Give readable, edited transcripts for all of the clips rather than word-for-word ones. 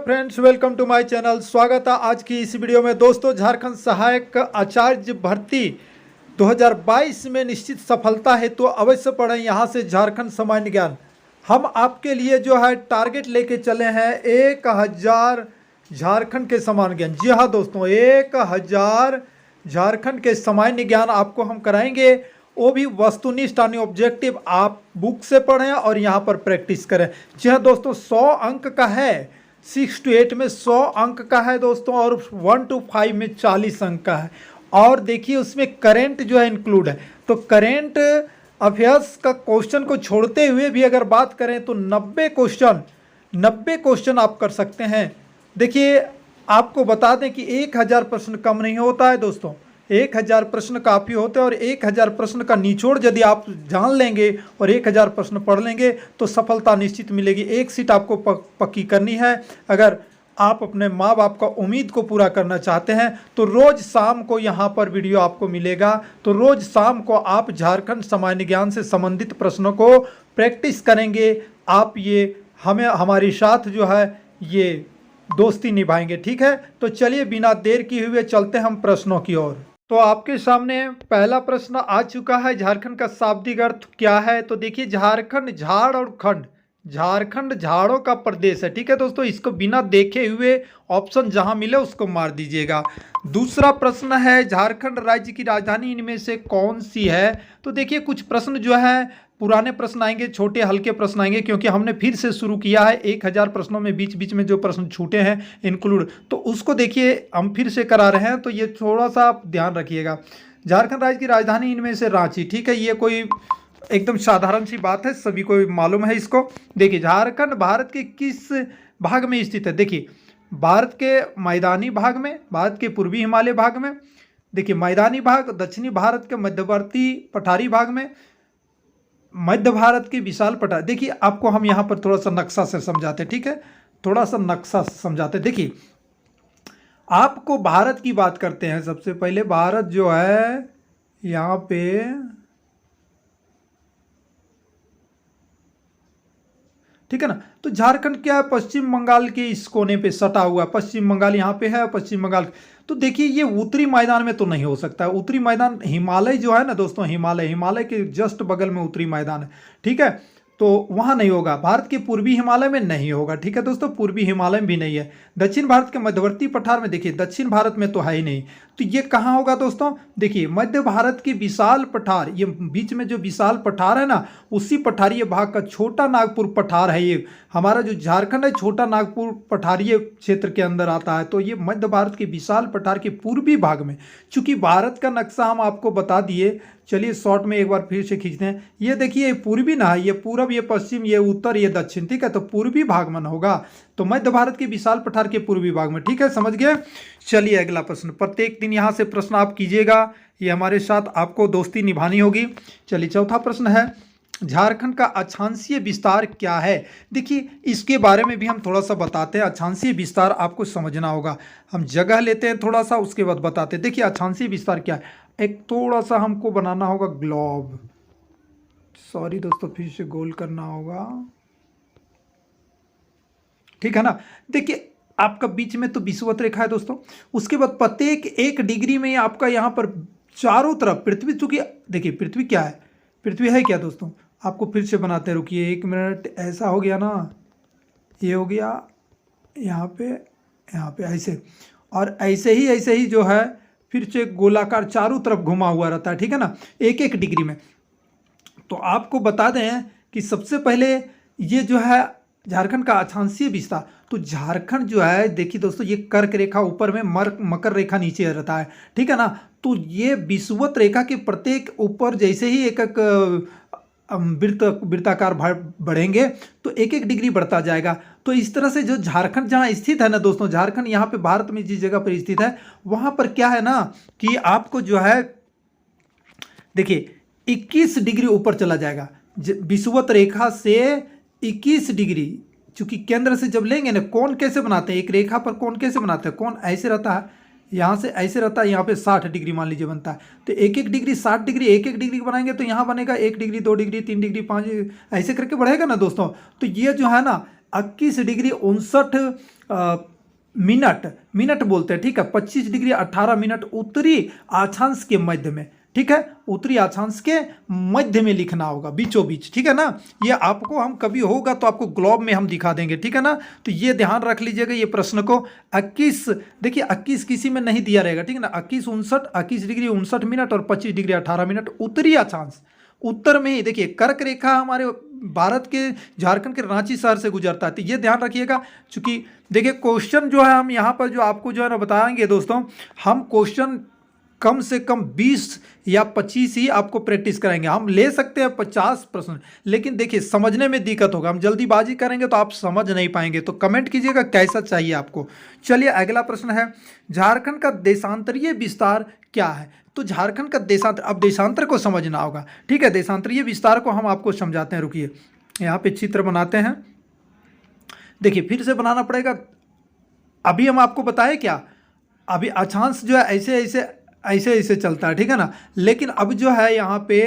Friends, welcome to my channel. स्वागत है आज की इस वीडियो में। दोस्तों, झारखंड सहायक आचार्य भर्ती 2022 में निश्चित सफलता है तो अवश्य पढ़ें यहाँ से झारखंड सामान्य ज्ञान। हम आपके लिए जो है टारगेट लेके चले हैं 1000 झारखंड के सामान्य ज्ञान। जी हाँ दोस्तों, 1000 झारखंड के सामान्य ज्ञान आपको हम कराएंगे, वो भी वस्तुनिष्ठ यानी ऑब्जेक्टिव। आप बुक से पढ़ें और यहाँ पर प्रैक्टिस करें। जी हाँ दोस्तों, 100 अंक का है। 6 to 8 में 100 अंक का है दोस्तों, और 1 to 5 में 40 अंक का है। और देखिए उसमें करेंट जो है इंक्लूड है, तो करेंट अफेयर्स का क्वेश्चन को छोड़ते हुए भी अगर बात करें तो 90 क्वेश्चन आप कर सकते हैं। देखिए आपको बता दें कि 1000 प्रश्न कम नहीं होता है दोस्तों, 1000 प्रश्न काफ़ी होते हैं। और 1000 प्रश्न का निचोड़ यदि आप जान लेंगे और 1000 प्रश्न पढ़ लेंगे तो सफलता निश्चित मिलेगी। एक सीट आपको पक्की करनी है। अगर आप अपने माँ बाप का उम्मीद को पूरा करना चाहते हैं तो रोज़ शाम को यहाँ पर वीडियो आपको मिलेगा। तो रोज़ शाम को आप झारखंड सामान्य ज्ञान से संबंधित प्रश्नों को प्रैक्टिस करेंगे। आप ये हमारे साथ जो है ये दोस्ती निभाएंगे, ठीक है। तो चलिए बिना देर किए हुए चलते हम प्रश्नों की ओर। तो आपके सामने पहला प्रश्न आ चुका है। झारखंड का शाब्दिक अर्थ क्या है? तो देखिए, झारखंड झाड़ और खंड, झारखंड झाड़ों का प्रदेश है, ठीक है दोस्तों। इसको बिना देखे हुए ऑप्शन जहां मिले उसको मार दीजिएगा। दूसरा प्रश्न है, झारखंड राज्य की राजधानी इनमें से कौन सी है? तो देखिए कुछ प्रश्न जो है पुराने प्रश्न आएंगे, छोटे हल्के प्रश्न आएंगे, क्योंकि हमने फिर से शुरू किया है। 1000 प्रश्नों में बीच बीच में जो प्रश्न छूटे हैं इंक्लूड, तो उसको देखिए हम फिर से करा रहे हैं, तो ये थोड़ा सा आप ध्यान रखिएगा। झारखंड राज्य की राजधानी इनमें से रांची, ठीक है। ये कोई एकदम साधारण सी बात है, सभी को मालूम है इसको। देखिए झारखंड भारत के किस भाग में स्थित है? देखिए भारत के मैदानी भाग में, भारत के पूर्वी हिमालय भाग में, देखिए मैदानी भाग, दक्षिणी भारत के मध्यवर्ती पठारी भाग में, मध्य भारत की विशाल पठार। देखिए आपको हम यहाँ पर थोड़ा सा नक्शा से समझाते, ठीक है, थोड़ा सा नक्शा समझाते। देखिए आपको भारत की बात करते हैं। सबसे पहले भारत जो है यहाँ पे ठीक है ना, तो झारखंड क्या है, पश्चिम बंगाल के इस कोने पे सटा हुआ है। पश्चिम बंगाल यहाँ पे है, पश्चिम बंगाल। तो देखिए ये उत्तरी मैदान में तो नहीं हो सकता है। उत्तरी मैदान हिमालय जो है ना दोस्तों, हिमालय के जस्ट बगल में उत्तरी मैदान है, ठीक है, तो वहाँ नहीं होगा। भारत के पूर्वी हिमालय में नहीं होगा, ठीक है दोस्तों, पूर्वी हिमालय में भी नहीं है। दक्षिण भारत के मध्यवर्ती पठार में, देखिए दक्षिण भारत में तो है ही नहीं, तो ये कहाँ होगा दोस्तों? देखिए मध्य भारत की विशाल पठार, ये बीच में जो विशाल पठार है ना, उसी पठारीय भाग का छोटा नागपुर पठार है। ये हमारा जो झारखंड है छोटा नागपुर पठारीय क्षेत्र के अंदर आता है। तो ये मध्य भारत के विशाल पठार के पूर्वी भाग में, चूंकि भारत का नक्शा हम आपको बता दिए, चलिए शॉर्ट में एक बार फिर से खींचते हैं। ये देखिए ये पूर्वी ना है, ये पूरब, ये पश्चिम, ये उत्तर, ये दक्षिण, ठीक है, तो पूर्वी भाग में होगा। तो मध्य भारत के विशाल पठार के पूर्वी भाग में, ठीक है, समझ गए। चलिए अगला प्रश्न, प्रत्येक दिन यहाँ से प्रश्न आप कीजिएगा, ये हमारे साथ आपको दोस्ती निभानी होगी। चलिए चौथा प्रश्न है, झारखंड का अक्षांशीय विस्तार क्या है? देखिए इसके बारे में भी हम थोड़ा सा बताते हैं। अक्षांशीय विस्तार आपको समझना होगा। हम जगह लेते हैं थोड़ा सा, उसके बाद बताते हैं। देखिए अक्षांशीय विस्तार क्या है, एक थोड़ा सा हमको बनाना होगा ग्लोब, सॉरी दोस्तों, फिर से गोल करना होगा, ठीक है ना। देखिए आपका बीच में तो विषुवत रेखा है दोस्तों, उसके बाद प्रत्येक 1 डिग्री में आपका यहाँ पर चारों तरफ पृथ्वी, चूंकि देखिए पृथ्वी क्या है, पृथ्वी है क्या दोस्तों, आपको फिर से बनाते, रुकिए 1 मिनट। ऐसा हो गया ना, ये हो गया यहाँ पे ऐसे, और ऐसे ही जो है फिर से गोलाकार चारों तरफ घुमा हुआ रहता है, ठीक है ना, 1 डिग्री में। तो आपको बता दें कि सबसे पहले ये जो है झारखंड का अक्षांशीय विस्तार, तो झारखंड जो है देखिए दोस्तों, ये कर्क रेखा ऊपर में, मकर रेखा नीचे रहता है, ठीक है ना। तो ये विषुवत रेखा के प्रत्येक ऊपर जैसे ही एक वृत्ताकार बढ़ेंगे तो 1 डिग्री बढ़ता जाएगा। तो इस तरह से जो झारखंड जहाँ स्थित है ना दोस्तों, झारखंड यहाँ पे भारत में जिस जगह पर स्थित है वहाँ पर क्या है ना कि आपको जो है देखिए 21 डिग्री ऊपर चला जाएगा विषुवत रेखा से 21 डिग्री। चूंकि केंद्र से जब लेंगे ना, कोण कैसे बनाते हैं, एक रेखा पर कोण कैसे बनाते हैं, कोण ऐसे रहता है, यहाँ से ऐसे रहता है, यहाँ पे 60 डिग्री मान लीजिए बनता है। तो 1 डिग्री 60 डिग्री, 1 डिग्री बनाएंगे तो यहाँ बनेगा 1 डिग्री, 2 डिग्री, 3 डिग्री, 5, ऐसे करके बढ़ेगा ना दोस्तों। तो ये जो है ना 21 डिग्री 59 मिनट बोलते हैं, ठीक है। 25 डिग्री 18 मिनट उत्तरी अक्षांश के मध्य में, ठीक है, उत्तरी अक्षांश के मध्य में लिखना होगा, बीचों बीच, ठीक है ना। ये आपको हम कभी होगा तो आपको ग्लोब में हम दिखा देंगे, ठीक है ना। तो ये ध्यान रख लीजिएगा ये प्रश्न को। 21 देखिए 21 किसी में नहीं दिया रहेगा, ठीक है ना। 21 डिग्री 59 मिनट और 25 डिग्री 18 मिनट उत्तरी अक्षांश, उत्तर में ही देखिए कर्क रेखा हमारे भारत के झारखंड के रांची शहर से गुजरता है। तो ये ध्यान रखिएगा, चूंकि देखिए क्वेश्चन जो है हम यहाँ पर जो आपको जो है ना बताएंगे दोस्तों, हम क्वेश्चन कम से कम 20 या 25 ही आपको प्रैक्टिस कराएंगे। हम ले सकते हैं 50 प्रश्न, लेकिन देखिए समझने में दिक्कत होगा, हम जल्दीबाजी करेंगे तो आप समझ नहीं पाएंगे। तो कमेंट कीजिएगा कैसा चाहिए आपको। चलिए अगला प्रश्न है, झारखंड का देशांतरीय विस्तार क्या है। तो झारखंड का देशांतर, अब देशांतर को समझना होगा, ठीक है। देशांतरीय विस्तार को हम आपको समझाते हैं, रुकिए यहाँ पे चित्र बनाते हैं। देखिए फिर से बनाना पड़ेगा, अभी हम आपको बताएं क्या, अभी अक्षांश जो है ऐसे ऐसे चलता है, ठीक है ना। लेकिन अब जो है यहाँ पे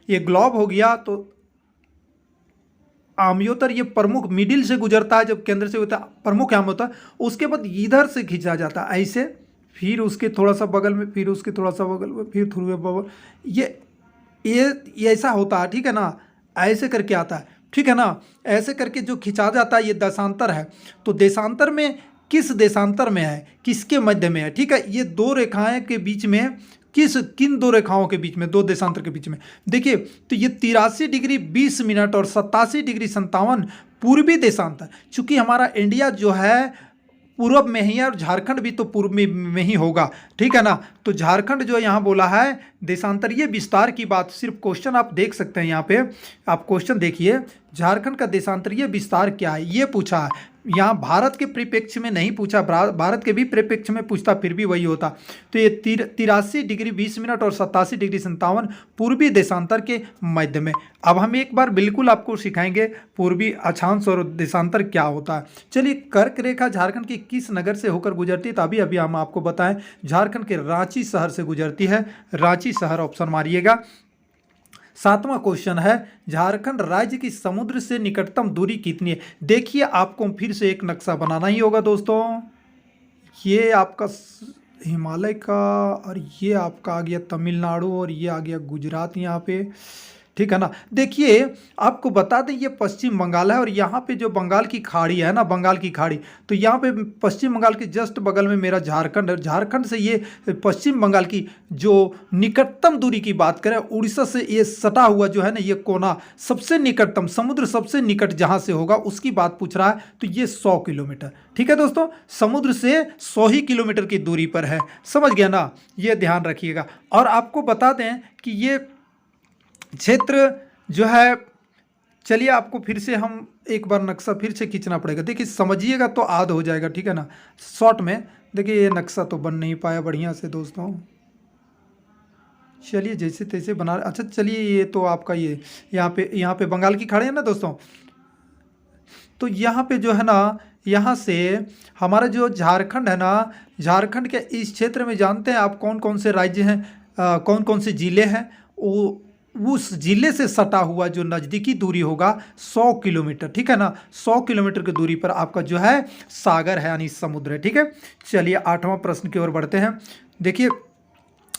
ये ग्लोब हो गया, तो आमयोतर ये प्रमुख मिडिल से गुजरता है, जब केंद्र से होता है प्रमुख आम होता है, उसके बाद इधर से खींचा जाता है ऐसे, फिर उसके थोड़ा सा बगल में, फिर उसके थोड़ा सा बगल में, फिर थ्रू बगल, ये ऐसा होता है, ठीक है ना। ऐसे करके आता है, ठीक है ना। ऐसे करके जो खिंचा जाता है ये देशांतर है। तो देशांतर में किस देशांतर में है, किसके मध्य में है, ठीक है। ये दो रेखाएं के बीच में, किन दो रेखाओं के बीच में, दो देशांतर के बीच में देखिए, तो ये 83 डिग्री 20 मिनट और 87 डिग्री 57 पूर्वी देशांतर। चूंकि हमारा इंडिया जो है पूर्व में ही है और झारखंड भी तो पूर्व में ही होगा, ठीक है ना। तो झारखंड जो यहाँ बोला है देशांतरीय विस्तार की बात, सिर्फ क्वेश्चन आप देख सकते हैं यहाँ पे, आप क्वेश्चन देखिए, झारखंड का देशांतरीय विस्तार क्या है ये पूछा है। यहाँ भारत के परिप्रेक्ष्य में नहीं पूछा, भारत के भी परिप्रेक्ष्य में पूछता फिर भी वही होता। तो ये 83 डिग्री 20 मिनट और 87 डिग्री 57 पूर्वी देशांतर के मध्य में। अब हम एक बार बिल्कुल आपको सिखाएंगे पूर्वी अक्षांश और देशांतर क्या होता है। चलिए कर्क रेखा झारखंड के किस नगर से होकर गुजरती है, तो अभी हम आपको बताएं, झारखंड के रांची शहर से गुजरती है। रांची शहर ऑप्शन मारिएगा। 7वां क्वेश्चन है, झारखंड राज्य की समुद्र से निकटतम दूरी कितनी है। देखिए आपको फिर से एक नक्शा बनाना ही होगा दोस्तों। ये आपका हिमालय का, और ये आपका आ गया तमिलनाडु, और ये आ गया गुजरात यहाँ पे, ठीक है ना। देखिए आपको बता दें ये पश्चिम बंगाल है, और यहाँ पे जो बंगाल की खाड़ी है ना, बंगाल की खाड़ी, तो यहाँ पे पश्चिम बंगाल के जस्ट बगल में मेरा झारखंड है। झारखंड से ये पश्चिम बंगाल की जो निकटतम दूरी की बात करें, उड़ीसा से ये सटा हुआ जो है ना ये कोना, सबसे निकटतम समुद्र सबसे निकट जहाँ से होगा उसकी बात पूछ रहा है। तो ये 100 किलोमीटर, ठीक है दोस्तों, समुद्र से 100 ही किलोमीटर की दूरी पर है, समझ गया ना, ये ध्यान रखिएगा। और आपको बता दें कि ये क्षेत्र जो है, चलिए आपको फिर से हम एक बार नक्शा फिर से खींचना पड़ेगा, देखिए समझिएगा तो आद हो जाएगा, ठीक है ना। शॉर्ट में देखिए ये नक्शा तो बन नहीं पाया बढ़िया से दोस्तों, चलिए जैसे तैसे बना, अच्छा चलिए ये तो आपका ये यहाँ पे बंगाल की खाड़ी है ना दोस्तों। तो यहाँ पे जो है ना, यहाँ से हमारा जो झारखंड है ना, झारखंड के इस क्षेत्र में जानते हैं आप कौन कौन से राज्य हैं, कौन कौन से ज़िले हैं, वो उस जिले से सटा हुआ जो नज़दीकी दूरी होगा 100 किलोमीटर, ठीक है ना। 100 किलोमीटर की दूरी पर आपका जो है सागर है, यानी समुद्र है, ठीक है। चलिए 8वां प्रश्न की ओर बढ़ते हैं। देखिए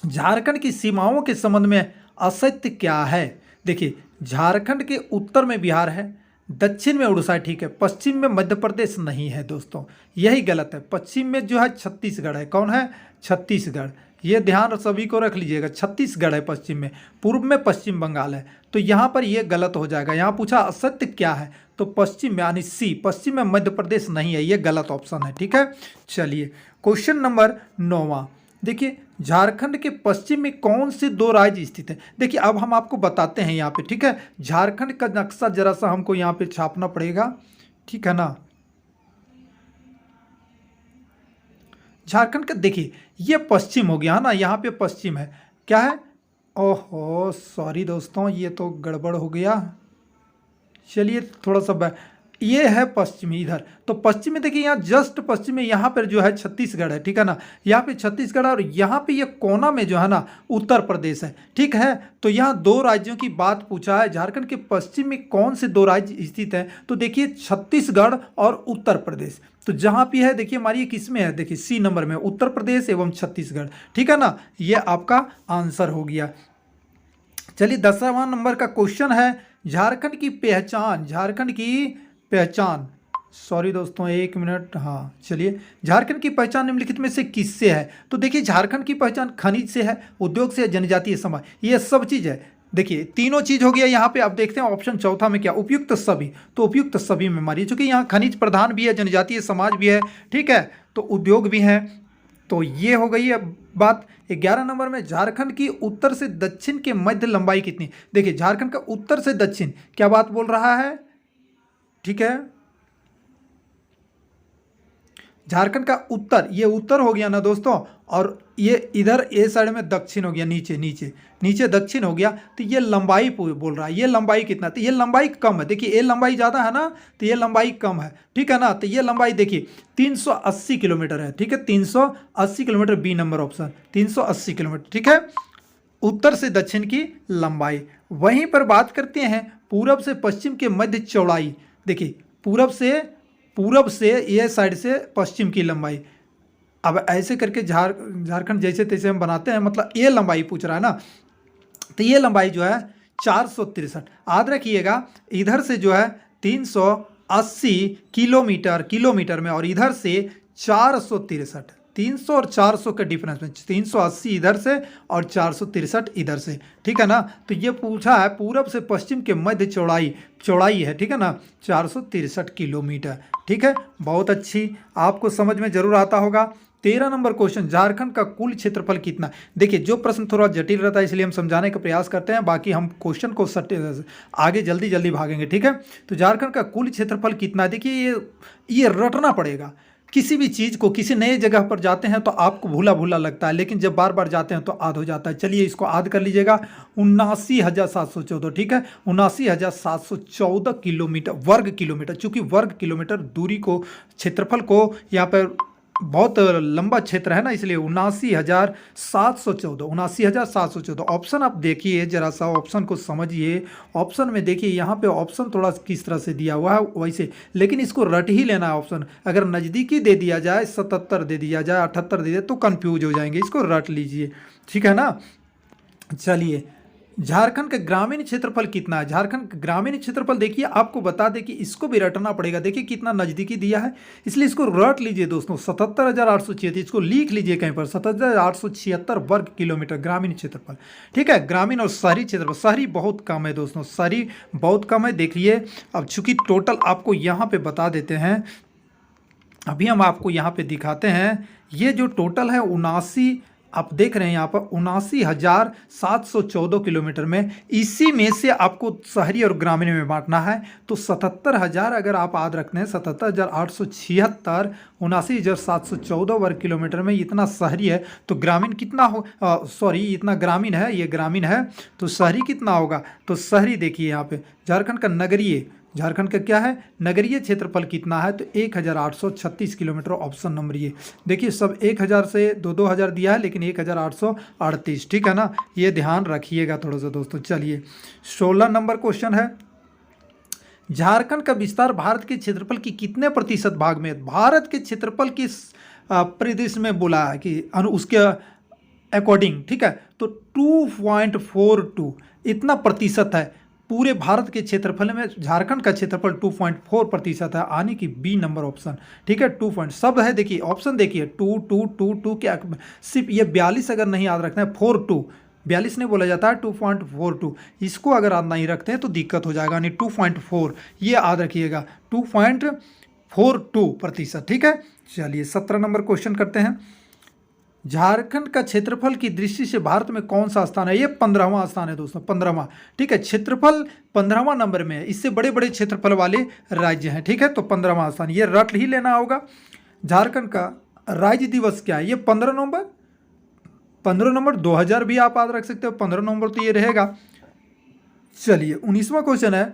झारखंड की सीमाओं के संबंध में असत्य क्या है। देखिए झारखंड के उत्तर में बिहार है, दक्षिण में उड़ीसा है, ठीक है। पश्चिम में मध्य प्रदेश नहीं है दोस्तों, यही गलत है। पश्चिम में जो है छत्तीसगढ़ है, कौन है, छत्तीसगढ़, ये ध्यान सभी को रख लीजिएगा, छत्तीसगढ़ है पश्चिम में। पूर्व में पश्चिम बंगाल है, तो यहाँ पर ये गलत हो जाएगा। यहाँ पूछा असत्य क्या है, तो पश्चिम में यानी सी, पश्चिम में मध्य प्रदेश नहीं है, ये गलत ऑप्शन है, ठीक है। चलिए क्वेश्चन नंबर 9वां, देखिए झारखंड के पश्चिम में कौन से दो राज्य स्थित हैं। देखिए अब हम आपको बताते हैं यहाँ पे, ठीक है। झारखंड का नक्शा जरा सा हमको यहाँ पे छापना पड़ेगा, ठीक है ना। झारखंड का देखिए ये पश्चिम हो गया ना, यहाँ पे पश्चिम है, क्या है, ओहो सॉरी दोस्तों ये तो गड़बड़ हो गया। चलिए थोड़ा सा ये है पश्चिमी इधर। तो पश्चिमी देखिए यहाँ जस्ट पश्चिम में यहाँ पर जो है छत्तीसगढ़ है, ठीक है ना, यहाँ पे छत्तीसगढ़ और यहाँ पे ये कोना में जो है ना उत्तर प्रदेश है, ठीक है। तो यहाँ दो राज्यों की बात पूछा है, झारखंड के पश्चिम में कौन से दो राज्य स्थित हैं, तो देखिए छत्तीसगढ़ और उत्तर प्रदेश। तो जहाँ पे है देखिए हमारी किस में है, देखिए सी नंबर में, उत्तर प्रदेश एवं छत्तीसगढ़, ठीक है ना, ये आपका आंसर हो गया। चलिए 10वां नंबर का क्वेश्चन है, झारखंड की पहचान, झारखंड की पहचान, सॉरी दोस्तों एक मिनट, हाँ चलिए, झारखंड की पहचान निम्नलिखित में से किससे है, तो देखिए झारखंड की पहचान खनिज से है, उद्योग से है, जनजातीय समाज, ये सब चीज़ है। देखिए तीनों चीज हो गया यहाँ पे। आप देखते हैं ऑप्शन चौथा में क्या, उपयुक्त सभी, तो उपयुक्त सभी में मारिए, चूंकि यहाँ खनिज प्रधान भी है, जनजातीय समाज भी है, ठीक है, तो उद्योग भी है, तो ये हो गई है बात। 11 नंबर में, झारखंड की उत्तर से दक्षिण के मध्य लंबाई कितनी, देखिए झारखंड का उत्तर से दक्षिण क्या बात बोल रहा है, ठीक है, झारखंड का उत्तर, ये उत्तर हो गया ना दोस्तों, और ये इधर ए साइड में दक्षिण हो गया, नीचे नीचे नीचे दक्षिण हो गया, तो ये लंबाई बोल रहा है, ये लंबाई कितना, तो ये लंबाई कम है, देखिए ये लंबाई ज़्यादा है ना, तो ये लंबाई कम है, ठीक है ना, तो ये लंबाई देखिए 380 किलोमीटर है, ठीक है, 380 kilometre, B number option 380 kilometre, ठीक है, उत्तर से दक्षिण की लंबाई। वहीं पर बात करते हैं पूरब से पश्चिम के मध्य चौड़ाई, देखिए पूरब से ये साइड से पश्चिम की लंबाई। अब ऐसे करके झारखंड जैसे तैसे हम बनाते हैं, मतलब ये लंबाई पूछ रहा है ना, तो ये लंबाई जो है 463, याद रखिएगा, इधर से जो है 380 किलोमीटर में, और इधर से 463, 300 और 400 के डिफरेंस में, 380 इधर से और 463 इधर से, ठीक है ना। तो ये पूछा है पूरब से पश्चिम के मध्य चौड़ाई है, ठीक है ना, 463 किलोमीटर, ठीक है, बहुत अच्छी, आपको समझ में जरूर आता होगा। 13 नंबर क्वेश्चन, झारखंड का कुल क्षेत्रफल कितना, देखिए जो प्रश्न थोड़ा जटिल रहता है इसलिए हम समझाने का प्रयास करते हैं, बाकी हम क्वेश्चन को आगे जल्दी भागेंगे, ठीक है। तो झारखंड का कुल क्षेत्रफल कितना है, देखिए ये रटना पड़ेगा, किसी भी चीज़ को, किसी नए जगह पर जाते हैं तो आपको भूला भूला लगता है, लेकिन जब बार बार जाते हैं तो याद हो जाता है। चलिए इसको याद कर लीजिएगा, 79,714, ठीक है, 79,714 किलोमीटर, वर्ग किलोमीटर, चूंकि वर्ग किलोमीटर दूरी को, क्षेत्रफल को यहाँ पर बहुत लंबा क्षेत्र है ना, इसलिए 79,714, 79,714। ऑप्शन आप देखिए जरा सा, ऑप्शन को समझिए, ऑप्शन में देखिए यहाँ पे ऑप्शन थोड़ा किस तरह से दिया हुआ है वैसे, लेकिन इसको रट ही लेना है ऑप्शन। अगर नज़दीकी दे दिया जाए, 77 दे दिया जाए, 78 दे दिया तो कंफ्यूज हो जाएंगे, इसको रट लीजिए, ठीक है ना। चलिए झारखंड का ग्रामीण क्षेत्रफल कितना है, झारखंड का ग्रामीण क्षेत्रफल देखिए, आपको बता दें कि इसको भी रटना पड़ेगा, देखिए कितना नज़दीकी दिया है, इसलिए इसको रट लीजिए दोस्तों, 77,876, इसको लिख लीजिए कहीं पर, 77,876 वर्ग किलोमीटर ग्रामीण क्षेत्रफल, ठीक है। ग्रामीण और शहरी क्षेत्रफल, शहरी बहुत कम है दोस्तों, शहरी बहुत कम है, देखिए। अब चूंकि टोटल आपको यहाँ पे बता देते हैं, अभी हम आपको यहाँ पे दिखाते हैं, ये जो टोटल है 79, आप देख रहे हैं यहाँ पर 79,714 किलोमीटर में, इसी में से आपको शहरी और ग्रामीण में बांटना है, तो 77,000 अगर आप याद रखते हैं, 77,876, 79,714 वर्ग किलोमीटर में इतना शहरी है, तो ग्रामीण कितना हो, सॉरी इतना ग्रामीण है, ये ग्रामीण है, तो शहरी कितना होगा, तो शहरी देखिए यहाँ पे झारखंड का नगरीय, झारखंड का क्या है, नगरीय क्षेत्रफल कितना है, तो 1,836 किलोमीटर, ऑप्शन नंबर ये। देखिए सब 1,000 से 2,000 दिया है, लेकिन 1,838, ठीक है ना, ये ध्यान रखिएगा थोड़ा सा दोस्तों। चलिए 16 नंबर क्वेश्चन है, झारखंड का विस्तार भारत के क्षेत्रफल की कितने प्रतिशत भाग में, भारत के क्षेत्रफल की परिदृश्य में बोला है कि उसके अकॉर्डिंग, ठीक है, तो 2.42 इतना प्रतिशत है पूरे भारत के क्षेत्रफल में, झारखंड का क्षेत्रफल 2.4% है, आने की बी नंबर ऑप्शन, ठीक है। 2 सब है, देखिए ऑप्शन देखिए 2 क्या, सिर्फ ये 42 अगर नहीं याद रखते हैं, 42 42 नहीं बोला जाता है, 2.42, इसको अगर आप नहीं रखते हैं तो दिक्कत हो जाएगा, यानी 2.4 ये याद रखिएगा, 2.42%, ठीक है। चलिए 17 नंबर क्वेश्चन करते हैं, झारखंड का क्षेत्रफल की दृष्टि से भारत में कौन सा स्थान है, ये 15वां स्थान है दोस्तों, 15वां, ठीक है, क्षेत्रफल 15वां नंबर में है, इससे बड़े बड़े क्षेत्रफल वाले राज्य हैं, ठीक है, तो 15वां स्थान, ये रट ही लेना होगा। झारखंड का राज्य दिवस क्या है, ये 15 नवंबर 2000 भी आप याद रख सकते हो, 15 नवंबर तो ये रहेगा। चलिए 19वां क्वेश्चन है,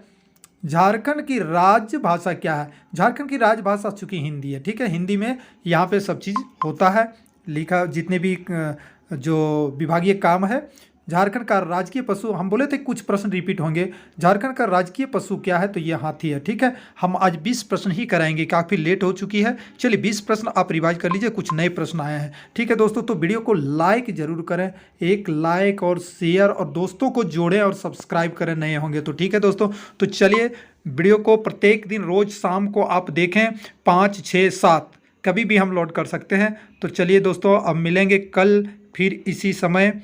झारखंड की राजभाषा क्या है? झारखंड की राजभाषा चूंकि हिंदी है, ठीक है, हिंदी में यहाँ पे सब चीज़ होता है, लिखा जितने भी जो विभागीय काम है। झारखंड का राजकीय पशु, हम बोले थे कुछ प्रश्न रिपीट होंगे। झारखंड का राजकीय पशु क्या है? तो ये हाथी है, ठीक है। हम आज 20 प्रश्न ही कराएंगे, काफ़ी लेट हो चुकी है। चलिए 20 प्रश्न आप रिवाइज कर लीजिए, कुछ नए प्रश्न आए हैं, ठीक है दोस्तों। तो वीडियो को लाइक जरूर करें, एक लाइक और शेयर, और दोस्तों को जोड़ें और सब्सक्राइब करें नए होंगे तो, ठीक है दोस्तों। तो चलिए वीडियो को प्रत्येक दिन रोज शाम को आप देखें, 5, 6, 7 कभी भी हम लोड कर सकते हैं। तो चलिए दोस्तों, अब मिलेंगे कल फिर इसी समय।